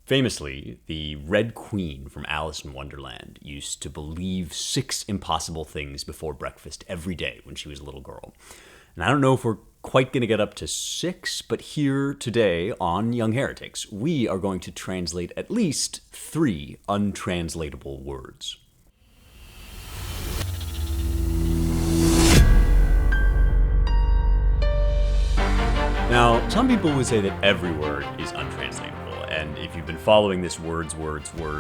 Famously, the Red Queen from Alice in Wonderland used to believe 6 impossible things before breakfast every day when she was a little girl. And I don't know if we're quite going to get up to 6, but here today on Young Heretics, we are going to translate at least 3 untranslatable words. Now, some people would say that every word is untranslatable. And if you've been following this words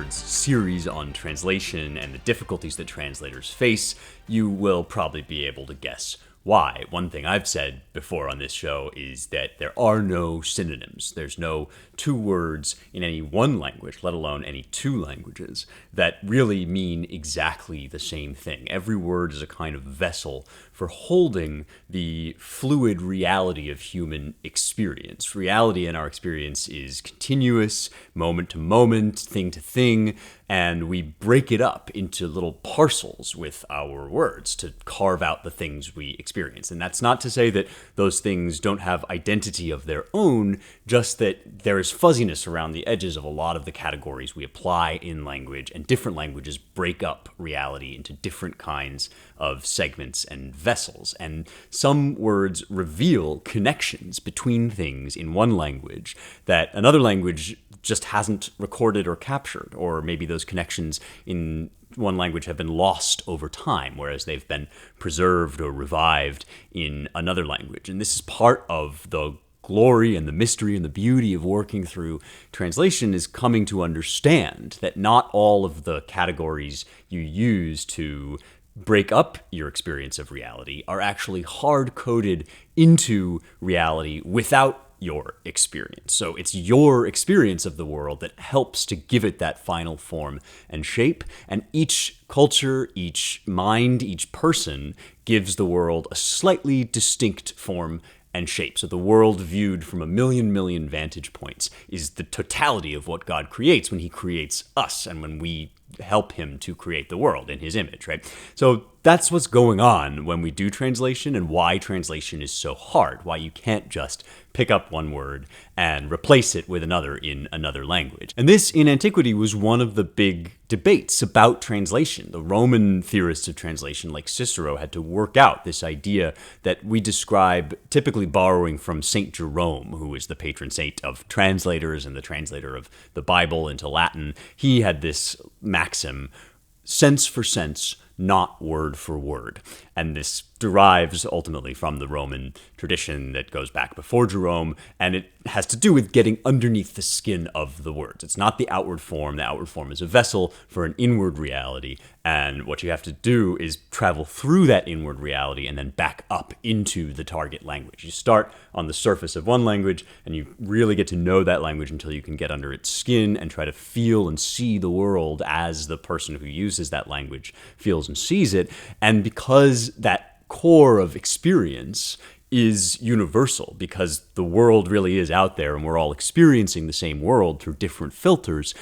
series on translation and the difficulties that translators face, you will probably be able to guess why. One thing I've said before on this show is that there are no synonyms. There's no 2 words in any one language, let alone any 2 languages, that really mean exactly the same thing. Every word is a kind of vessel for holding the fluid reality of human experience. Reality in our experience is continuous, moment to moment, thing to thing, and we break it up into little parcels with our words to carve out the things we experience. And that's not to say that those things don't have identity of their own, just that there is fuzziness around the edges of a lot of the categories we apply in language, and different languages break up reality into different kinds of segments and vessels. And some words reveal connections between things in one language that another language just hasn't recorded or captured, or maybe those connections in one language have been lost over time, whereas they've been preserved or revived in another language. And this is part of the glory and the mystery and the beauty of working through translation, is coming to understand that not all of the categories you use to break up your experience of reality are actually hard-coded into reality without your experience. So it's your experience of the world that helps to give it that final form and shape. And each culture, each mind, each person gives the world a slightly distinct form and shape. So the world viewed from a million vantage points is the totality of what God creates when he creates us and when we help him to create the world in his image, right? So that's what's going on when we do translation, and why translation is so hard, why you can't just pick up one word and replace it with another in another language. And this, in antiquity, was one of the big debates about translation. The Roman theorists of translation, like Cicero, had to work out this idea that we describe, typically borrowing from Saint Jerome, who is the patron saint of translators and the translator of the Bible into Latin. He had this maxim, sense for sense, not word for word. And this derives ultimately from the Roman tradition that goes back before Jerome, and it has to do with getting underneath the skin of the words. It's not the outward form. The outward form is a vessel for an inward reality, and what you have to do is travel through that inward reality and then back up into the target language. You start on the surface of one language, and you really get to know that language until you can get under its skin and try to feel and see the world as the person who uses that language feels and sees it. And because that core of experience is universal, because the world really is out there and we're all experiencing the same world through different filters,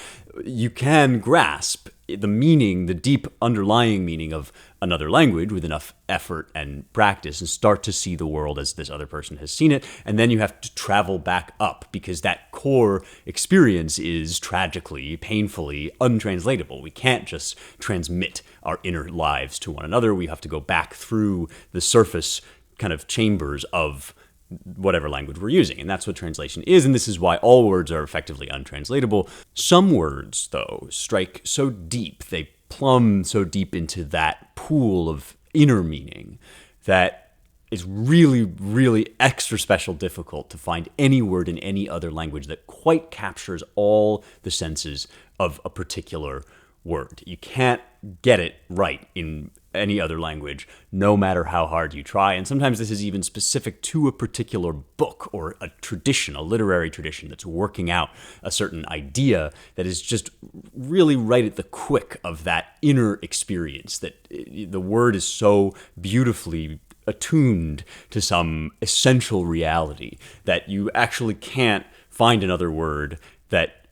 you can grasp the meaning, the deep underlying meaning of another language with enough effort and practice, and start to see the world as this other person has seen it. And then you have to travel back up, because that core experience is tragically, painfully untranslatable. We can't just transmit our inner lives to one another. We have to go back through the surface kind of chambers of whatever language we're using. And that's what translation is, and this is why all words are effectively untranslatable. Some words, though, strike so deep, they plumb so deep into that pool of inner meaning, that it's really extra special difficult to find any word in any other language that quite captures all the senses of a particular word. You can't get it right in any other language, no matter how hard you try. And sometimes this is even specific to a particular book or a tradition, a literary tradition that's working out a certain idea that is just really right at the quick of that inner experience, that the word is so beautifully attuned to some essential reality that you actually can't find another word that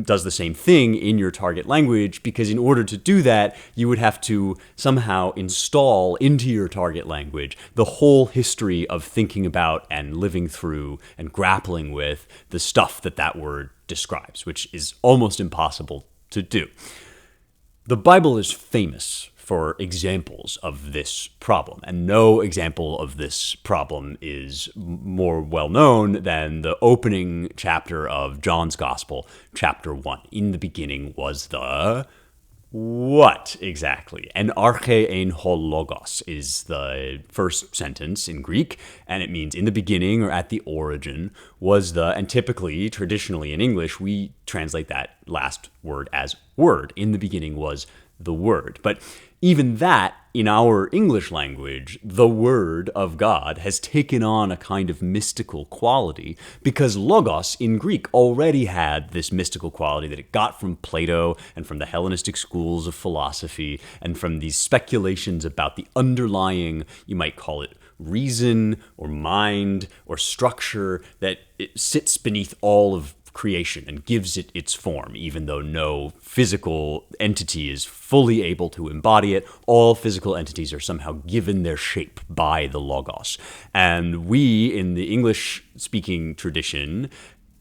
does the same thing in your target language, because in order to do that, you would have to somehow install into your target language the whole history of thinking about and living through and grappling with the stuff that word describes, which is almost impossible to do. The Bible is famous for examples of this problem, and no example of this problem is more well known than the opening chapter of John's Gospel, chapter 1. In the beginning was the what exactly? And archein ho logos is the first sentence in Greek, and it means in the beginning or at the origin was the, and typically, traditionally in English, we translate that last word as word. In the beginning was the word. But even that, in our English language, the Word of God has taken on a kind of mystical quality, because logos in Greek already had this mystical quality that it got from Plato and from the Hellenistic schools of philosophy and from these speculations about the underlying, you might call it reason or mind or structure, that it sits beneath all of creation and gives it its form, even though no physical entity is fully able to embody it. All physical entities are somehow given their shape by the logos. And we, in the English-speaking tradition,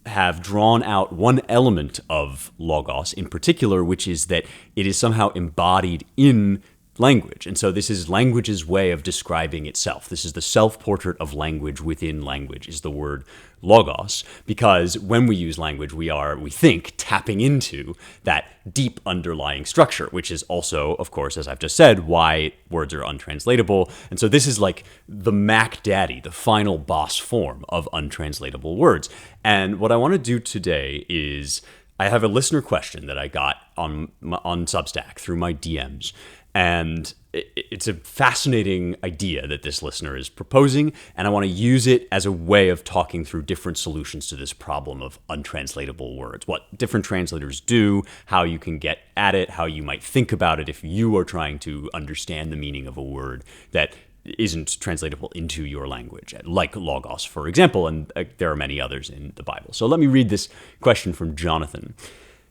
have drawn out one element of logos in particular, which is that it is somehow embodied in language. And so this is language's way of describing itself. This is the self-portrait of language within language, is the word logos, because when we use language, we think, tapping into that deep underlying structure, which is also, of course, as I've just said, why words are untranslatable. And so this is like the Mac Daddy, the final boss form of untranslatable words. And what I want to do today is, I have a listener question that I got on Substack through my DMs. And it's a fascinating idea that this listener is proposing, and I want to use it as a way of talking through different solutions to this problem of untranslatable words, what different translators do, how you can get at it, how you might think about it if you are trying to understand the meaning of a word that isn't translatable into your language, like logos, for example, and there are many others in the Bible. So let me read this question from Jonathan.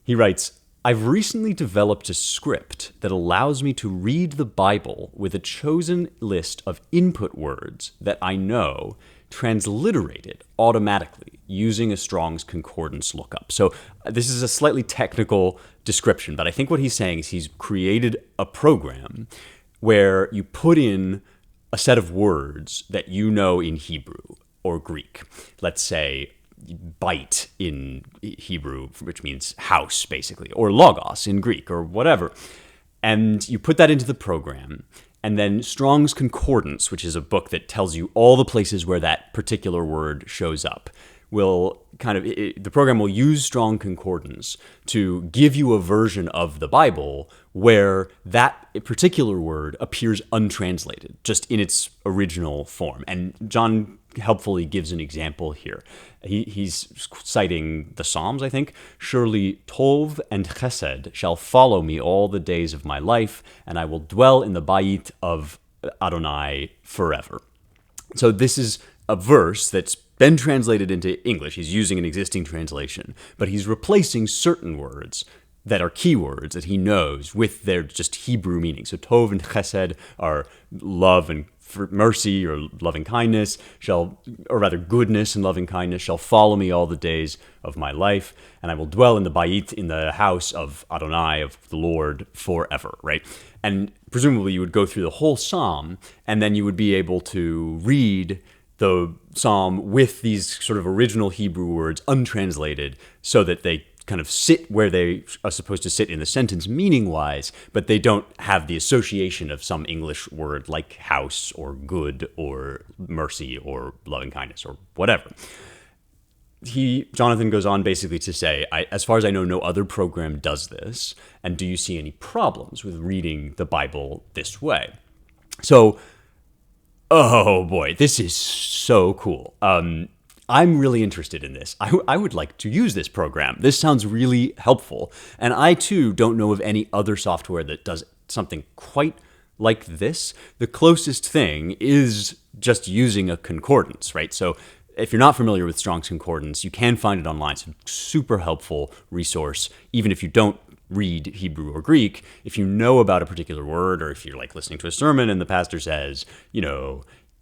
He writes, I've recently developed a script that allows me to read the Bible with a chosen list of input words that I know transliterated automatically using a Strong's Concordance lookup. So this is a slightly technical description, but I think what he's saying is he's created a program where you put in a set of words that you know in Hebrew or Greek. Let's say bite in Hebrew, which means house, basically, or logos in Greek, or whatever. And you put that into the program, and then Strong's Concordance, which is a book that tells you all the places where that particular word shows up, will the program will use Strong Concordance to give you a version of the Bible where that particular word appears untranslated, just in its original form. And John helpfully gives an example here. He's citing the Psalms, I think. Surely Tov and Chesed shall follow me all the days of my life, and I will dwell in the Bayit of Adonai forever. So this is a verse that's been translated into English. He's using an existing translation, but he's replacing certain words that are keywords that he knows with their just Hebrew meaning. So Tov and Chesed are love and mercy or loving kindness, goodness and loving kindness shall follow me all the days of my life, and I will dwell in the Bayit, in the house of Adonai, of the Lord, forever, right? And presumably you would go through the whole psalm, and then you would be able to read the psalm with these sort of original Hebrew words untranslated so that they kind of sit where they are supposed to sit in the sentence meaning-wise, but they don't have the association of some English word like house or good or mercy or loving kindness or whatever. Jonathan goes on basically to say, as far as I know, no other program does this, and do you see any problems with reading the Bible this way? So, oh boy, this is so cool. I'm really interested in this. I would like to use this program. This sounds really helpful. And I, too, don't know of any other software that does something quite like this. The closest thing is just using a concordance, right? So If you're not familiar with Strong's Concordance, you can find it online. It's a super helpful resource, even if you don't read Hebrew or Greek. If you know about a particular word, or if you're like listening to a sermon and the pastor says,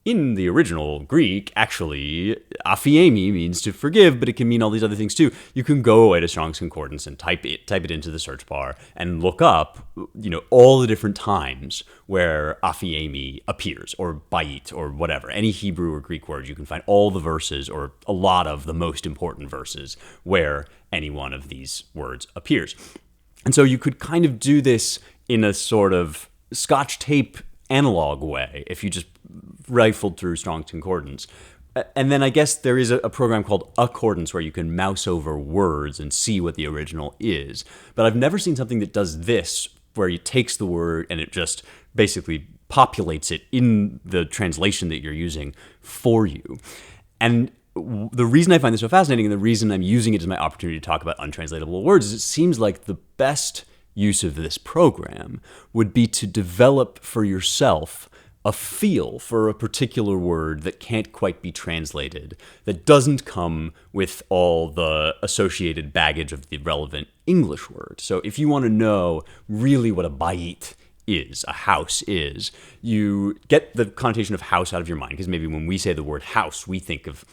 in the original Greek, actually, aphiēmi means to forgive, but it can mean all these other things too. You can go away to Strong's Concordance and type it into the search bar and look up, all the different times where aphiēmi appears, or bait, or whatever. Any Hebrew or Greek word, you can find all the verses, or a lot of the most important verses, where any one of these words appears. And so you could kind of do this in a sort of Scotch tape analog way if you just rifled through Strong's Concordance. And then I guess there is a program called Accordance where you can mouse over words and see what the original is. But I've never seen something that does this, where it takes the word and it just basically populates it in the translation that you're using for you. And the reason I find this so fascinating, and the reason I'm using it as my opportunity to talk about untranslatable words, is it seems like the best use of this program would be to develop for yourself a feel for a particular word that can't quite be translated, that doesn't come with all the associated baggage of the relevant English word. So if you want to know really what a bait is, a house is, you get the connotation of house out of your mind, because maybe when we say the word house, we think of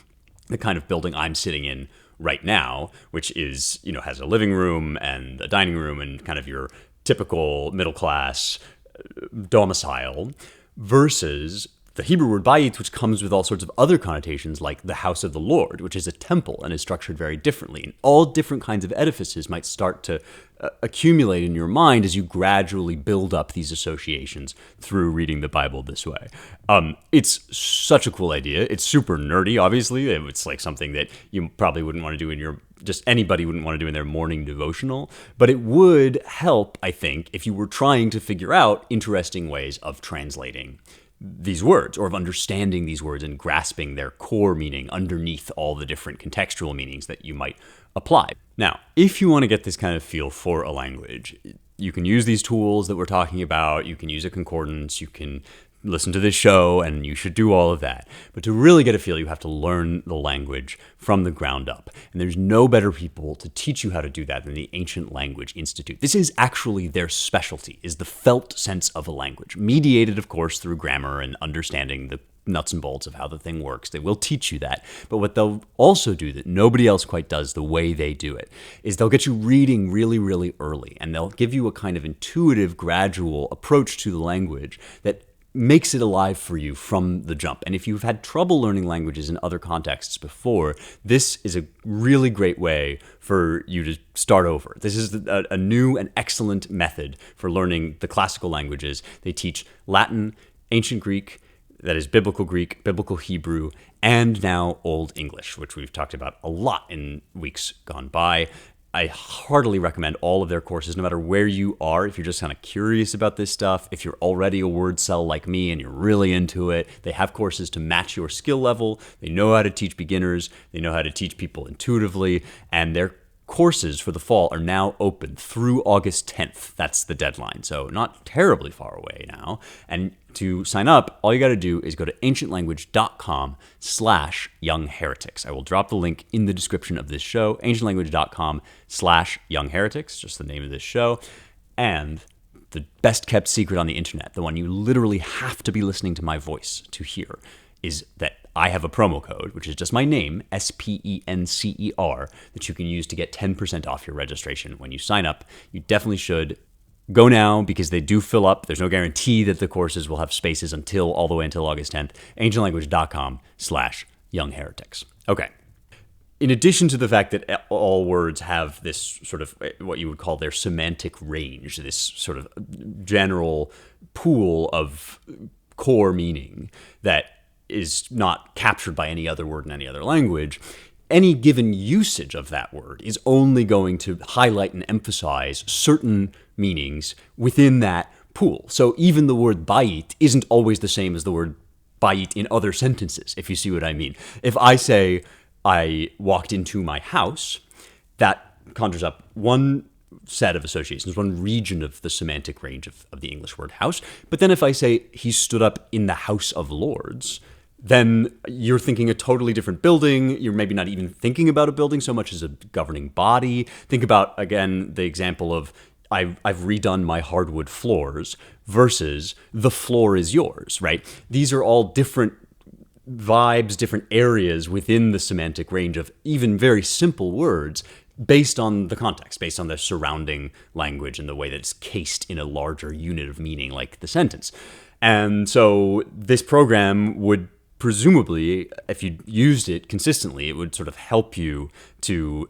the kind of building I'm sitting in right now, which is, has a living room and a dining room and kind of your typical middle class domicile, versus the Hebrew word bayit, which comes with all sorts of other connotations, like the house of the Lord, which is a temple and is structured very differently. And all different kinds of edifices might start to accumulate in your mind as you gradually build up these associations through reading the Bible this way. It's such a cool idea. It's super nerdy, obviously. It's like something that you probably wouldn't want to do just anybody wouldn't want to do in their morning devotional. But it would help, I think, if you were trying to figure out interesting ways of translating these words, or of understanding these words and grasping their core meaning underneath all the different contextual meanings that you might apply. Now, if you want to get this kind of feel for a language, you can use these tools that we're talking about. You can use a concordance. You can listen to this show, and you should do all of that. But to really get a feel, you have to learn the language from the ground up. And there's no better people to teach you how to do that than the Ancient Language Institute. This is actually their specialty, is the felt sense of a language, mediated, of course, through grammar and understanding the nuts and bolts of how the thing works. They will teach you that. But what they'll also do that nobody else quite does the way they do it is they'll get you reading really, really early, and they'll give you a kind of intuitive, gradual approach to the language that makes it alive for you from the jump. And if you've had trouble learning languages in other contexts before, this is a really great way for you to start over. This is a new and excellent method for learning the classical languages. They teach Latin, Ancient Greek, that is Biblical Greek, Biblical Hebrew, and now Old English, which we've talked about a lot in weeks gone by. I heartily recommend all of their courses, no matter where you are. If you're just kind of curious about this stuff, if you're already a word cell like me and you're really into it, they have courses to match your skill level. They know how to teach beginners. They know how to teach people intuitively. And their courses for the fall are now open through August 10th. That's the deadline. So not terribly far away now. And to sign up, all you got to do is go to ancientlanguage.com/youngheretics. I will drop the link in the description of this show, ancientlanguage.com/youngheretics, just the name of this show. And the best kept secret on the internet, the one you literally have to be listening to my voice to hear, is that I have a promo code, which is just my name, SPENCER, that you can use to get 10% off your registration when you sign up. You definitely should go now, because they do fill up. There's no guarantee that the courses will have spaces all the way until August 10th. ancientlanguage.com/youngheretics. Okay. In addition to the fact that all words have this sort of what you would call their semantic range, this sort of general pool of core meaning that is not captured by any other word in any other language, any given usage of that word is only going to highlight and emphasize certain meanings within that pool. So even the word bayit isn't always the same as the word bayit in other sentences, if you see what I mean. If I say, I walked into my house, that conjures up one set of associations, one region of the semantic range of the English word house. But then if I say, he stood up in the House of Lords, then you're thinking a totally different building. You're maybe not even thinking about a building so much as a governing body. Think about, again, the example of I've redone my hardwood floors versus the floor is yours, right? These are all different vibes, different areas within the semantic range of even very simple words based on the context, based on the surrounding language and the way that it's cased in a larger unit of meaning like the sentence. And so this program would presumably, if you used it consistently, it would sort of help you to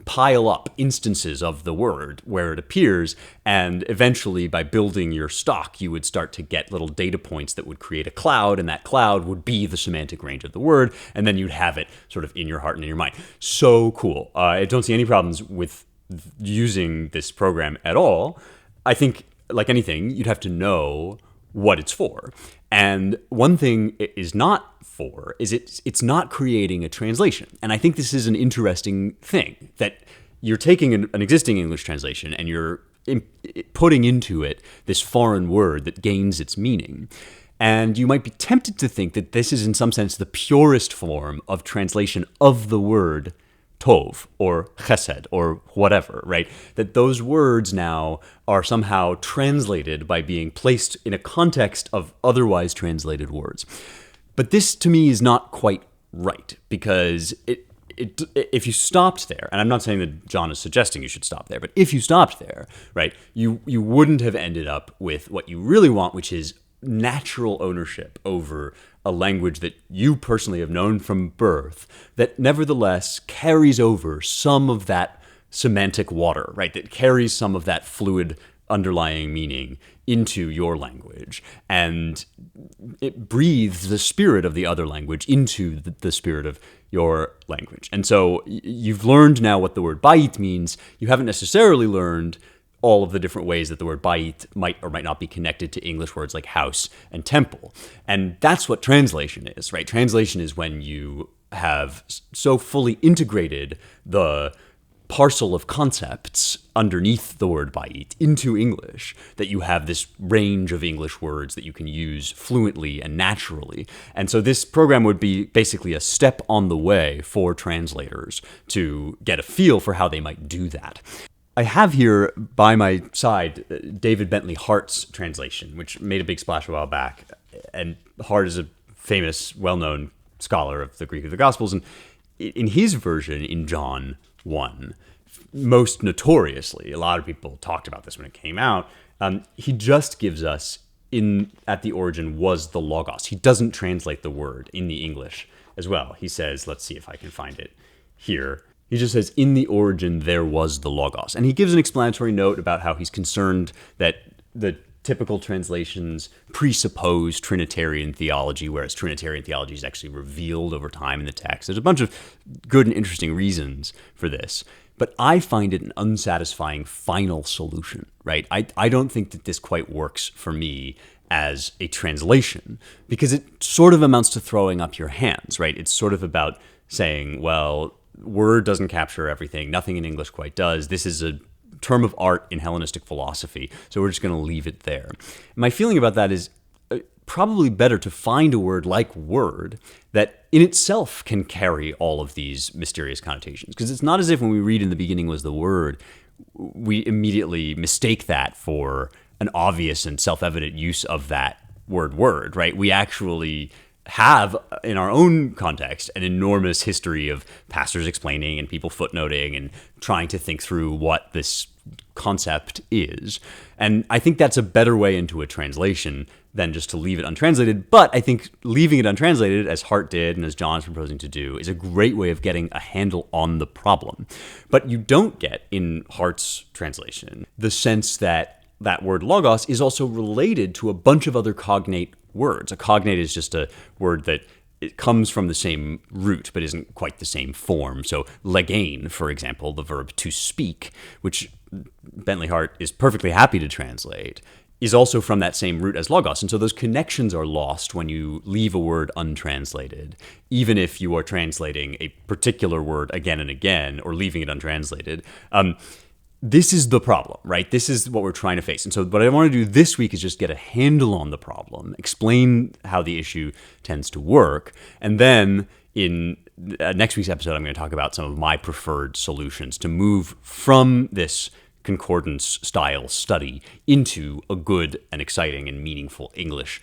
pile up instances of the word where it appears, and eventually by building your stock, you would start to get little data points that would create a cloud, and that cloud would be the semantic range of the word, and then you'd have it sort of in your heart and in your mind. So cool. I don't see any problems with using this program at all. I think, like anything, you'd have to know what it's for. And one thing it is not for is it's not creating a translation. And I think this is an interesting thing, that you're taking an existing English translation and you're putting into it this foreign word that gains its meaning. And you might be tempted to think that this is in some sense the purest form of translation of the word tov or chesed or whatever, right? That those words now are somehow translated by being placed in a context of otherwise translated words. But this to me is not quite right, because if you stopped there, and I'm not saying that John is suggesting you should stop there, but if you stopped there, right, you wouldn't have ended up with what you really want, which is natural ownership over a language that you personally have known from birth, that nevertheless carries over some of that semantic water, right? That carries some of that fluid underlying meaning into your language, and it breathes the spirit of the other language into the spirit of your language. And so you've learned now what the word bayit means. You haven't necessarily learned all of the different ways that the word bayit might or might not be connected to English words like house and temple. And that's what translation is, right? Translation is when you have so fully integrated the parcel of concepts underneath the word bayit into English that you have this range of English words that you can use fluently and naturally. And so this program would be basically a step on the way for translators to get a feel for how they might do that. I have here by my side David Bentley Hart's translation, which made a big splash a while back. And Hart is a famous, well-known scholar of the Greek of the Gospels. And in his version, in John 1, most notoriously, a lot of people talked about this when it came out, he just gives us, at the origin was the logos. He doesn't translate the word in the English as well. He says, let's see if I can find it here. He just says, in the origin, there was the logos. And he gives an explanatory note about how he's concerned that the typical translations presuppose Trinitarian theology, whereas Trinitarian theology is actually revealed over time in the text. There's a bunch of good and interesting reasons for this. But I find it an unsatisfying final solution, right? I don't think that this quite works for me as a translation, because it sort of amounts to throwing up your hands, right? It's sort of about saying, well, word doesn't capture everything. Nothing in English quite does. This is a term of art in Hellenistic philosophy, so we're just going to leave it there. My feeling about that is probably better to find a word like word that in itself can carry all of these mysterious connotations. Because it's not as if when we read in the beginning was the word, we immediately mistake that for an obvious and self-evident use of that word, right? We actually have, in our own context, an enormous history of pastors explaining and people footnoting and trying to think through what this concept is. And I think that's a better way into a translation than just to leave it untranslated. But I think leaving it untranslated, as Hart did and as John is proposing to do, is a great way of getting a handle on the problem. But you don't get, in Hart's translation, the sense that that word logos is also related to a bunch of other cognate words. A cognate is just a word that it comes from the same root but isn't quite the same form. So legein, for example, the verb to speak, which Bentley Hart is perfectly happy to translate, is also from that same root as logos. And so those connections are lost when you leave a word untranslated, even if you are translating a particular word again and again or leaving it untranslated. this is the problem, right? This is what we're trying to face. And so what I want to do this week is just get a handle on the problem, explain how the issue tends to work, and then in next week's episode, I'm going to talk about some of my preferred solutions to move from this concordance style study into a good and exciting and meaningful English.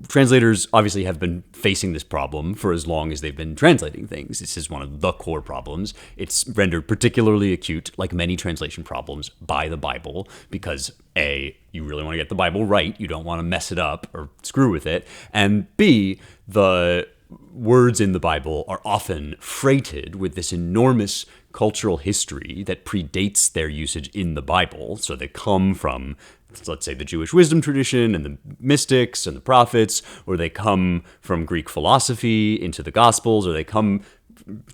Translators obviously have been facing this problem for as long as they've been translating things. This is one of the core problems. It's rendered particularly acute, like many translation problems, by the Bible, because A, you really want to get the Bible right. You don't want to mess it up or screw with it. And B, the words in the Bible are often freighted with this enormous cultural history that predates their usage in the Bible. So they come from, let's say, the Jewish wisdom tradition and the mystics and the prophets, or they come from Greek philosophy into the Gospels, or they come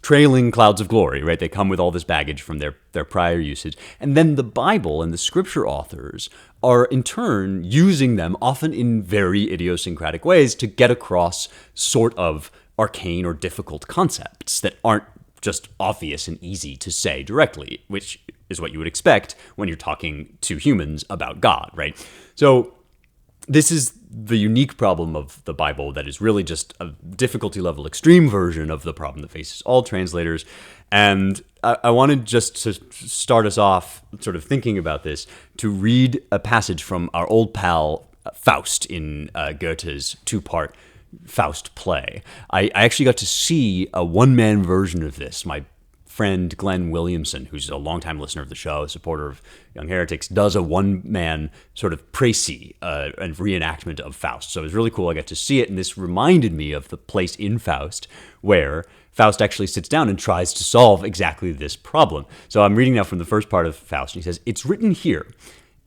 trailing clouds of glory, right? They come with all this baggage from their prior usage. And then the Bible and the scripture authors are in turn using them, often in very idiosyncratic ways, to get across sort of arcane or difficult concepts that aren't just obvious and easy to say directly, which is what you would expect when you're talking to humans about God, right? So this is the unique problem of the Bible that is really just a difficulty level extreme version of the problem that faces all translators. And I wanted just to start us off sort of thinking about this, to read a passage from our old pal Faust in Goethe's two-part Faust play. I actually got to see a one-man version of this. My friend Glenn Williamson, who's a longtime listener of the show, a supporter of Young Heretics, does a one-man sort of précis and reenactment of Faust. So it was really cool. I got to see it, and this reminded me of the place in Faust where Faust actually sits down and tries to solve exactly this problem. So I'm reading now from the first part of Faust, and he says, "It's written here,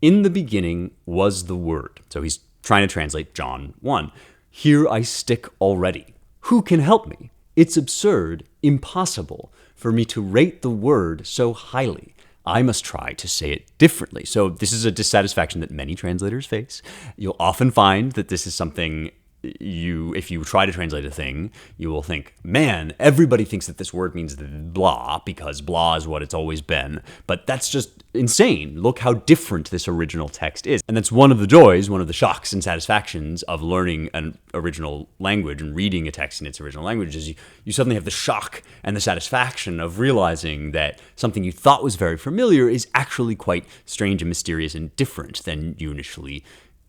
in the beginning was the Word." So he's trying to translate John 1. "Here I stick already. Who can help me? It's absurd, impossible for me to rate the word so highly. I must try to say it differently." So this is a dissatisfaction that many translators face. You'll often find that this is something if you try to translate a thing, you will think, man, everybody thinks that this word means blah because blah is what it's always been. But that's just insane. Look how different this original text is. And that's one of the joys, one of the shocks and satisfactions of learning an original language and reading a text in its original language is you suddenly have the shock and the satisfaction of realizing that something you thought was very familiar is actually quite strange and mysterious and different than you initially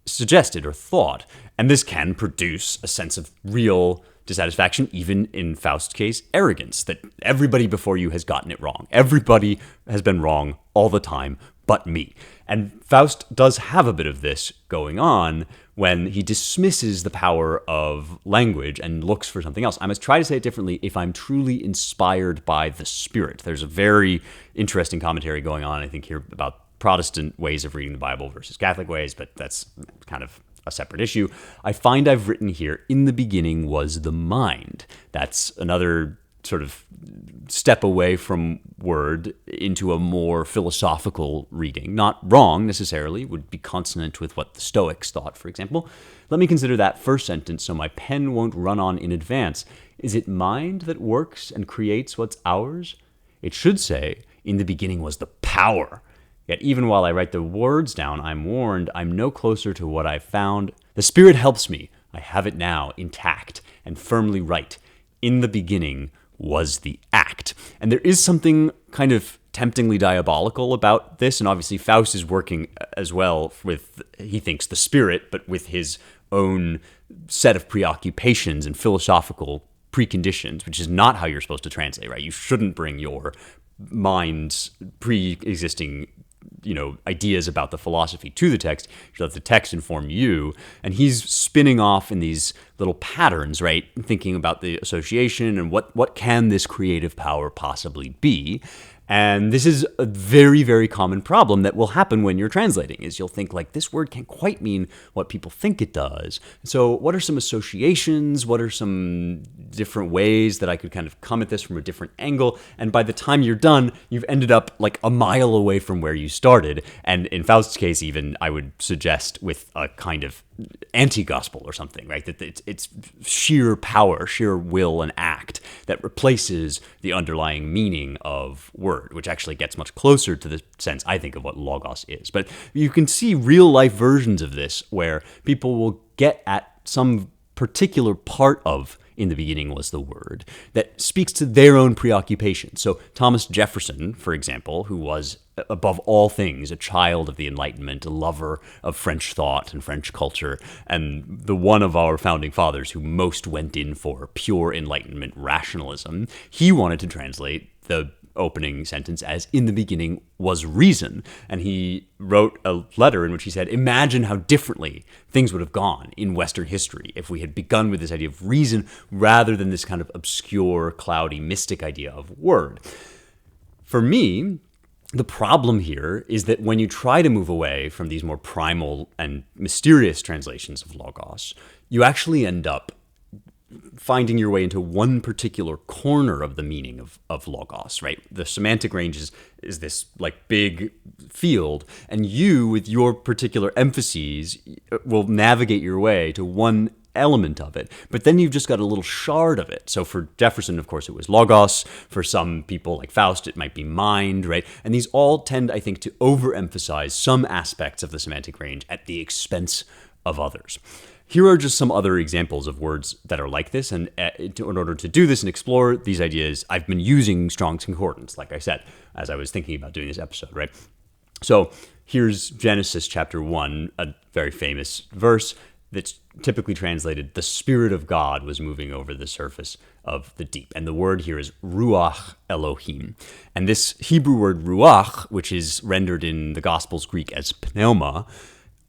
suggested or thought. And this can produce a sense of real dissatisfaction, even in Faust's case, arrogance, that everybody before you has gotten it wrong. Everybody has been wrong all the time but me. And Faust does have a bit of this going on when he dismisses the power of language and looks for something else. I must try to say it differently. If I'm truly inspired by the Spirit. There's a very interesting commentary going on, I think, here about Protestant ways of reading the Bible versus Catholic ways, but that's kind of a separate issue. "I find I've written here, in the beginning was the mind." That's another sort of step away from word into a more philosophical reading. Not wrong necessarily, would be consonant with what the Stoics thought, for example. "Let me consider that first sentence so my pen won't run on in advance. Is it mind that works and creates what's ours? It should say, in the beginning was the power. Yet even while I write the words down, I'm warned I'm no closer to what I found. The Spirit helps me. I have it now, intact and firmly right. In the beginning was the act." And there is something kind of temptingly diabolical about this, and obviously Faust is working as well with, he thinks, the Spirit, but with his own set of preoccupations and philosophical preconditions, which is not how you're supposed to translate, right? You shouldn't bring your mind's pre-existing ideas about the philosophy to the text. You should let the text inform you. And he's spinning off in these little patterns, right? Thinking about the association and what can this creative power possibly be? And this is a very, very common problem that will happen when you're translating, is you'll think like, this word can't quite mean what people think it does. So what are some associations? What are some different ways that I could kind of come at this from a different angle? And by the time you're done, you've ended up like a mile away from where you started. And in Faust's case, even, I would suggest with a kind of anti-gospel or something, right? That it's sheer power, sheer will and act that replaces the underlying meaning of word, which actually gets much closer to the sense, I think, of what logos is. But you can see real-life versions of this where people will get at some particular part of "in the beginning was the Word" that speaks to their own preoccupation. So Thomas Jefferson, for example, who was above all things a child of the Enlightenment, a lover of French thought and French culture, and the one of our founding fathers who most went in for pure Enlightenment rationalism, he wanted to translate the opening sentence as "in the beginning was reason." And he wrote a letter in which he said, imagine how differently things would have gone in Western history if we had begun with this idea of reason rather than this kind of obscure, cloudy, mystic idea of word. For me, the problem here is that when you try to move away from these more primal and mysterious translations of logos, you actually end up finding your way into one particular corner of the meaning of logos, right? The semantic range is this like big field, and you, with your particular emphases, will navigate your way to one element of it, but then you've just got a little shard of it. So for Jefferson, of course, it was logos. For some people like Faust, it might be mind, right? And these all tend, I think, to overemphasize some aspects of the semantic range at the expense of others. Here are just some other examples of words that are like this, and in order to do this and explore these ideas, I've been using Strong's Concordance, like I said, as I was thinking about doing this episode, right? So here's Genesis chapter 1, a very famous verse that's typically translated, "The Spirit of God was moving over the surface of the deep." And the word here is ruach Elohim. And this Hebrew word ruach, which is rendered in the Gospels Greek as pneuma,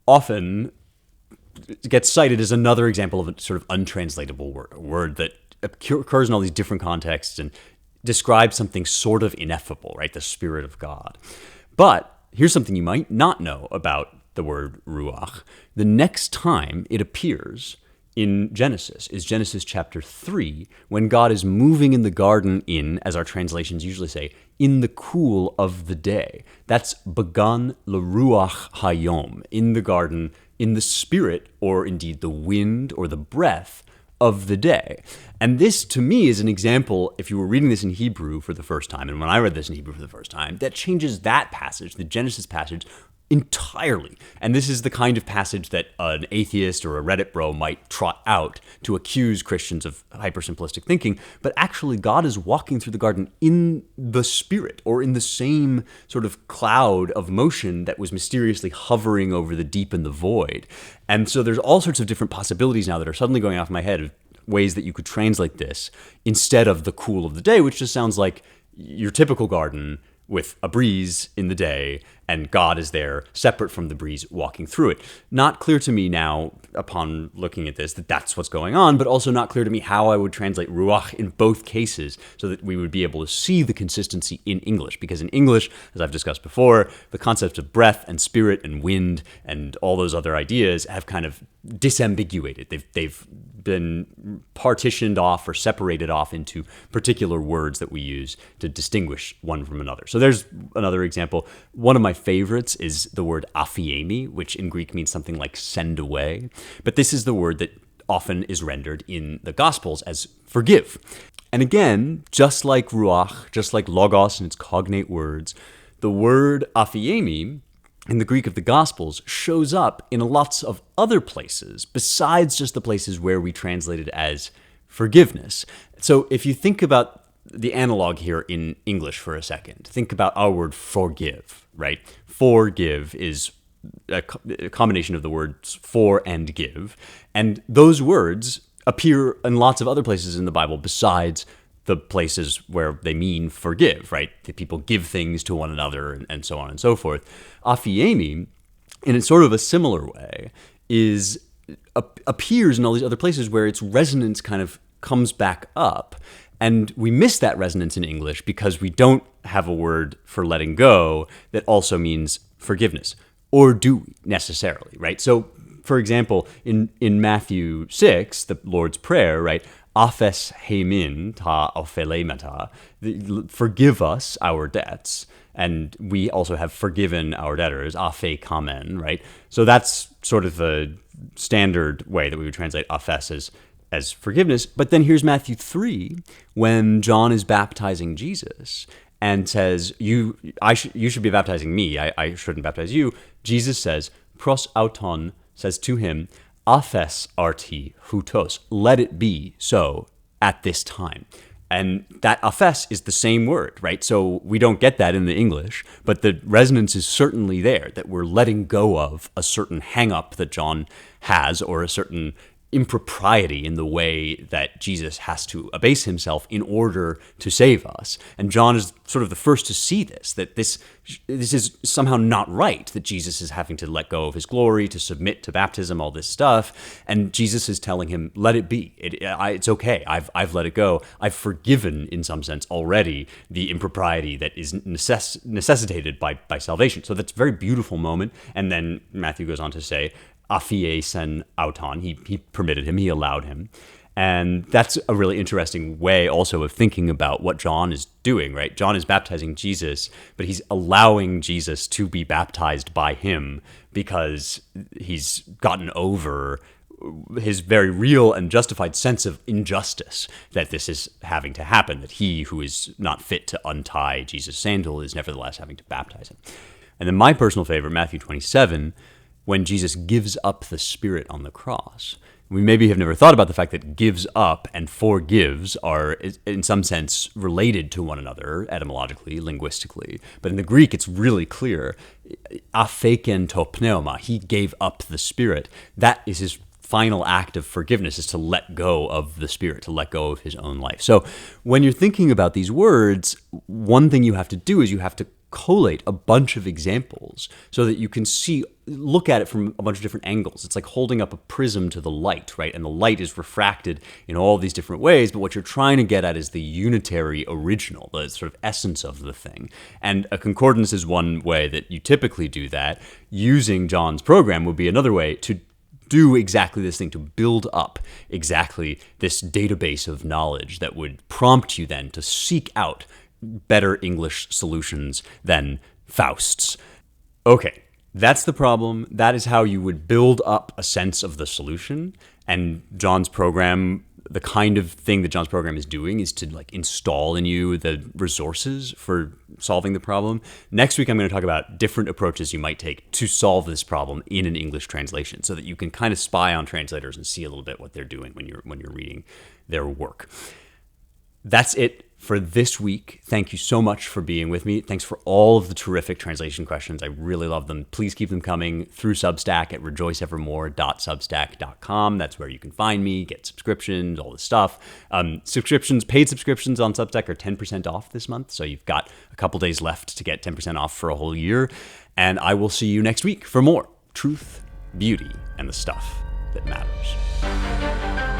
often gets cited as another example of a sort of untranslatable word, a word that occurs in all these different contexts and describes something sort of ineffable, right? The Spirit of God. But here's something you might not know about the word ruach. The next time it appears in Genesis is Genesis chapter 3, when God is moving in the garden in, as our translations usually say, in the cool of the day. That's began le ruach hayom, in the garden, in the spirit, or indeed the wind or the breath of the day. And this, to me, is an example, if you were reading this in Hebrew for the first time, and when I read this in Hebrew for the first time, that changes that passage, the Genesis passage, entirely. And this is the kind of passage that an atheist or a Reddit bro might trot out to accuse Christians of hypersimplistic thinking, but actually God is walking through the garden in the spirit, or in the same sort of cloud of motion that was mysteriously hovering over the deep and the void. And so there's all sorts of different possibilities now that are suddenly going off my head of ways that you could translate this instead of the cool of the day, which just sounds like your typical garden with a breeze in the day, and God is there separate from the breeze walking through it. Not clear to me now, upon looking at this, that that's what's going on, but also not clear to me how I would translate ruach in both cases so that we would be able to see the consistency in English. Because in English, as I've discussed before, the concepts of breath and spirit and wind and all those other ideas have kind of disambiguated. They've been partitioned off or separated off into particular words that we use to distinguish one from another. So there's another example. One of my favorites is the word aphiēmi, which in Greek means something like send away. But this is the word that often is rendered in the Gospels as forgive. And again, just like ruach, just like logos and its cognate words, the word aphiēmi in the Greek of the Gospels shows up in lots of other places besides just the places where we translate it as forgiveness. So if you think about the analog here in English for a second, think about our word forgive, right? Forgive is a combination of the words for and give. And those words appear in lots of other places in the Bible besides the places where they mean forgive, right? That people give things to one another and so on and so forth. Aphiēmi, in sort of a similar way, appears in all these other places where its resonance kind of comes back up. And we miss that resonance in English because we don't have a word for letting go that also means forgiveness. Or do we necessarily, right? So, for example, in Matthew 6, the Lord's Prayer, right? Aphiēmi ta aphiēmi, forgive us our debts. And we also have forgiven our debtors, aphiēmi, right? So that's sort of the standard way that we would translate aphes as forgiveness. But then here's Matthew 3, when John is baptizing Jesus and says, you should be baptizing me, I shouldn't baptize you. Jesus says, pros auton, says to him, aphes arti hutos, let it be so at this time. And that aphes is the same word, right? So we don't get that in the English, but the resonance is certainly there, that we're letting go of a certain hang-up that John has, or a certain impropriety in the way that Jesus has to abase himself in order to save us. And John is sort of the first to see this, that this is somehow not right, that Jesus is having to let go of his glory, to submit to baptism, all this stuff. And Jesus is telling him, let it be. It's okay. I've let it go. I've forgiven, in some sense, already the impropriety that is necessitated by salvation. So that's a very beautiful moment. And then Matthew goes on to say, aphiēsen auton, he permitted him, he allowed him. And that's a really interesting way also of thinking about what John is doing, right? John is baptizing Jesus, but he's allowing Jesus to be baptized by him because he's gotten over his very real and justified sense of injustice that this is having to happen, that he who is not fit to untie Jesus' sandal is nevertheless having to baptize him. And then my personal favorite, Matthew 27, when Jesus gives up the Spirit on the cross. We maybe have never thought about the fact that gives up and forgives are, in some sense, related to one another, etymologically, linguistically. But in the Greek, it's really clear. Apheken to pneuma, he gave up the Spirit. That is his final act of forgiveness, is to let go of the Spirit, to let go of his own life. So when you're thinking about these words, one thing you have to do is you have to collate a bunch of examples so that you can look at it from a bunch of different angles. It's like holding up a prism to the light, right? And the light is refracted in all these different ways, but what you're trying to get at is the unitary original, the sort of essence of the thing. And a concordance is one way that you typically do that. Using John's program would be another way to do exactly this thing, to build up exactly this database of knowledge that would prompt you then to seek out better English solutions than Faust's. Okay, that's the problem. That is how you would build up a sense of the solution. And John's program, the kind of thing that John's program is doing is to install in you the resources for solving the problem. Next week, I'm going to talk about different approaches you might take to solve this problem in an English translation, so that you can kind of spy on translators and see a little bit what they're doing when you're reading their work. That's it for this week. Thank you so much for being with me. Thanks for all of the terrific translation questions. I really love them. Please keep them coming through Substack at rejoiceevermore.substack.com. That's where you can find me, get subscriptions, all this stuff. Paid subscriptions on Substack are 10% off this month, so you've got a couple days left to get 10% off for a whole year. And I will see you next week for more truth, beauty, and the stuff that matters.